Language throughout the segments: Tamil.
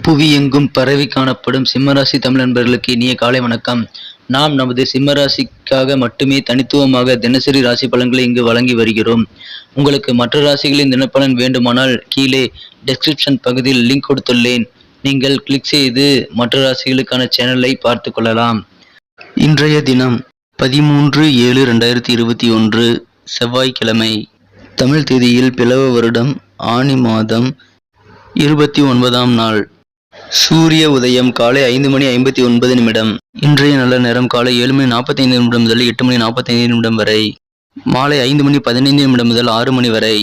புவி எங்கும் பரவி காணப்படும் சிம்மராசி தமிழ் நண்பர்களுக்கு இனிய காலை வணக்கம். நாம் நமது சிம்மராசிக்காக மட்டுமே தனித்துவமாக தினசரி ராசி பலன்களை இங்கு வழங்கி வருகிறோம். உங்களுக்கு மற்ற ராசிகளின் தினப்பலன் வேண்டுமானால் கீழே டெஸ்கிரிப்ஷன் பகுதியில் லிங்க் கொடுத்துள்ளேன். நீங்கள் கிளிக் செய்து மற்ற ராசிகளுக்கான சேனலை பார்த்து கொள்ளலாம். இன்றைய தினம் 13/7/2021 செவ்வாய்க்கிழமை. தமிழ் தேதியில் பிளவ வருடம் ஆனி மாதம் 29ஆம் நாள். சூரிய உதயம் காலை 5:59. இன்றைய நல்ல நேரம் காலை 7:45 முதல் 8:45 வரை. மாலை 5:15 முதல் 6 மணி வரை.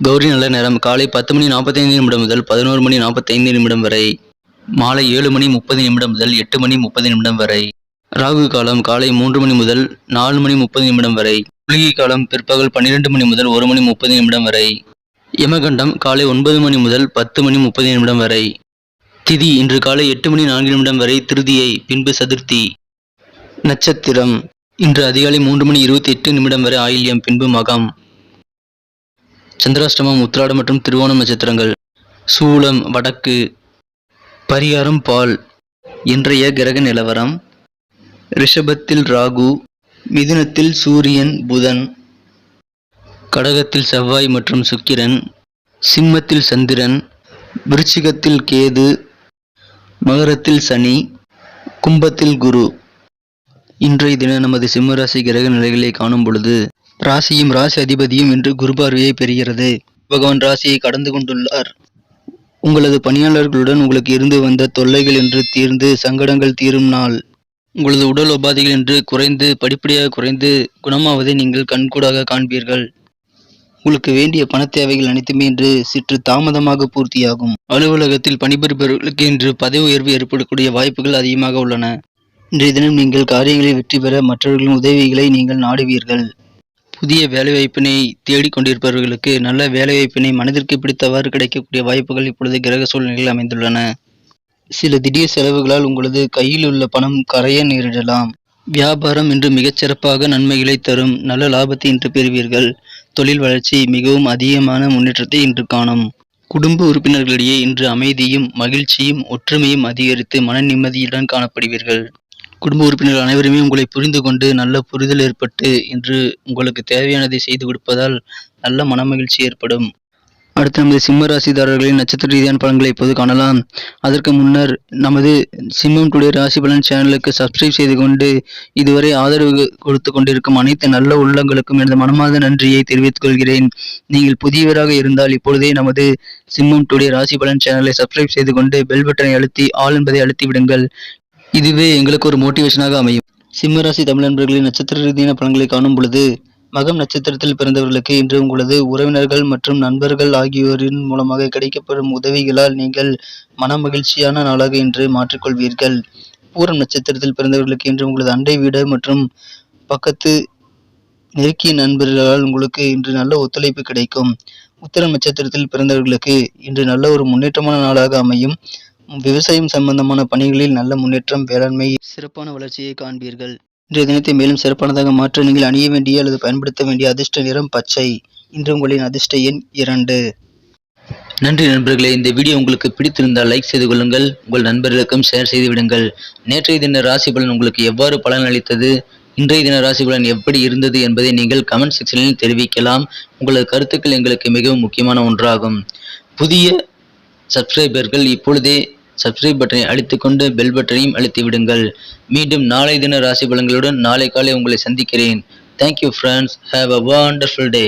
கௌரி நல்ல நேரம் காலை 10:45 முதல் 11:45 வரை. மாலை 7:30 முதல் 8:30 வரை. ராகு காலம் காலை 3 மணி முதல் 4:30 வரை. குளிகை காலம் பிற்பகல் 12 மணி முதல் 1:30 வரை. யமகண்டம் காலை 9 மணி முதல் 10:30 வரை. திதி இன்று காலை 8:04 வரை திருதியை, பின்பு சதுர்த்தி. நட்சத்திரம் இன்று அதிகாலை 3:28 வரை ஆயில்யம், பின்பு மகம். சந்திராஷ்டமம் உத்திராடம் மற்றும் திருவோணம் நட்சத்திரங்கள். சூலம் வடக்கு. பரிகாரம் பால். இன்றைய கிரக நிலவரம்: ரிஷபத்தில் ராகு, மிதுனத்தில் சூரியன் புதன், கடகத்தில் செவ்வாய் மற்றும் சுக்கிரன், சிம்மத்தில் சந்திரன், விருச்சிகத்தில் கேது, மகரத்தில் சனி, கும்பத்தில் குரு. இன்றைய தினம் நமது சிம்மராசி கிரக நிலைகளை காணும் பொழுது ராசியும் ராசி அதிபதியும் இன்று குரு பார்வையை பெறுகிறது. பகவான் ராசியை கடந்து கொண்டுள்ளார். உங்களது பணியாளர்களுடன் உங்களுக்கு இருந்து வந்த தொல்லைகள் என்று தீர்ந்து சங்கடங்கள் தீரும் நாள். உங்களது உடல் உபாதைகள் என்று குறைந்து படிப்படியாக குறைந்து குணமாவதை நீங்கள் கண்கூடாக காண்பீர்கள். உங்களுக்கு வேண்டிய பண தேவைகள் அனைத்துமே இன்று சற்று தாமதமாக பூர்த்தியாகும். அலுவலகத்தில் பணிபுரிபவர்களுக்கு இன்று பதவி உயர்வு ஏற்படக்கூடிய வாய்ப்புகள் அதிகமாக உள்ளன. இன்றைய தினம் நீங்கள் காரியங்களில் வெற்றி பெற மற்றவர்களின் உதவிகளை நீங்கள் நாடுவீர்கள். புதிய வேலைவாய்ப்பினை தேடிக்கொண்டிருப்பவர்களுக்கு நல்ல வேலைவாய்ப்பினை மனதிற்கு பிடித்தவாறு கிடைக்கக்கூடிய வாய்ப்புகள் இப்பொழுது கிரக சூழ்நிலையில் அமைந்துள்ளன. சில திடீர் செலவுகளால் உங்களது கையில் உள்ள பணம் கரைய நேரிடலாம். வியாபாரம் இன்று மிகச்சிறப்பாக நன்மைகளை தரும். நல்ல லாபத்தை இன்று பெறுவீர்கள். தொழில் வளர்ச்சி மிகவும் அதிகமான முன்னேற்றத்தை இன்று காணும். குடும்ப உறுப்பினர்களிடையே இன்று அமைதியும் மகிழ்ச்சியும் ஒற்றுமையும் அதிகரித்து மன நிம்மதியுடன் காணப்படுவீர்கள். குடும்ப உறுப்பினர்கள் அனைவருமே உங்களை புரிந்து கொண்டு நல்ல புரிதல் ஏற்பட்டு இன்று உங்களுக்கு தேவையானதை செய்து கொடுப்பதால் நல்ல மனமகிழ்ச்சி ஏற்படும். அடுத்து நமது சிம்ம ராசிதாரர்களின் நட்சத்திர ரீதியான பலன்களை இப்போது காணலாம். அதற்கு முன்னர் நமது சிம்மம் டுடே ராசி பலன் சேனலுக்கு சப்ஸ்கிரைப் செய்து கொண்டு இதுவரை ஆதரவு கொடுத்து கொண்டிருக்கும் அனைத்து நல்ல உள்ளங்களுக்கும் எனது மனமார்ந்த நன்றியை தெரிவித்துக் கொள்கிறேன். நீங்கள் புதியவராக இருந்தால் இப்பொழுதே நமது சிம்மம் டுடே ராசி பலன் சேனலை சப்ஸ்கிரைப் செய்து கொண்டு பெல் பட்டனை அழுத்தி ஆல் என்பதை அழுத்தி விடுங்கள். இதுவே எங்களுக்கு ஒரு மோட்டிவேஷனாக அமையும். சிம்ம ராசி தமிழ் நண்பர்களின் நட்சத்திர ரீதியான பலன்களை காணும் பொழுது மகம் நட்சத்திரத்தில் பிறந்தவர்களுக்கு இன்று உங்களது உறவினர்கள் மற்றும் நண்பர்கள் ஆகியோரின் மூலமாக கிடைக்கப்படும் உதவிகளால் நீங்கள் மன மகிழ்ச்சியான நாளாக இன்று மாற்றிக்கொள்வீர்கள். பூரம் நட்சத்திரத்தில் பிறந்தவர்களுக்கு இன்று உங்களது அண்டை வீடு மற்றும் பக்கத்து நெருக்கிய நண்பர்களால் உங்களுக்கு இன்று நல்ல ஒத்துழைப்பு கிடைக்கும். உத்திரம் நட்சத்திரத்தில் பிறந்தவர்களுக்கு இன்று நல்ல ஒரு முன்னேற்றமான நாளாக அமையும். விவசாயம் சம்பந்தமான பணிகளில் நல்ல முன்னேற்றம், வேளாண்மை சிறப்பான வளர்ச்சியை காண்பீர்கள். இன்றைய தினத்தை மேலும் சிறப்பானதாக மாற்ற நீங்கள் அணிய வேண்டிய அல்லது பயன்படுத்த வேண்டிய அதிர்ஷ்ட நிறம் பச்சை. இன்று உங்களின் அதிர்ஷ்ட எண் 2. நன்றி நண்பர்களே. இந்த வீடியோ உங்களுக்கு பிடித்திருந்தால் லைக் செய்து கொள்ளுங்கள். உங்கள் நண்பர்களுக்கும் ஷேர் செய்து விடுங்கள். நேற்றைய தின ராசி பலன் உங்களுக்கு எவ்வாறு பலன் அளித்தது, இன்றைய தின ராசி பலன் எப்படி இருந்தது என்பதை நீங்கள் கமெண்ட் செக்ஷனில் தெரிவிக்கலாம். உங்களது கருத்துக்கள் எங்களுக்கு மிகவும் முக்கியமான ஒன்றாகும். புதிய சப்ஸ்கிரைபர்கள் இப்பொழுதே சப்ஸ்கிரைப் பட்டனை அழுத்திக்கொண்டு பெல் பட்டனையும் அழுத்தி விடுங்கள். மீண்டும் நாளை தின ராசி பலன்களுடன் நாளை காலை உங்களை சந்திக்கிறேன். Thank you friends. Have a wonderful day.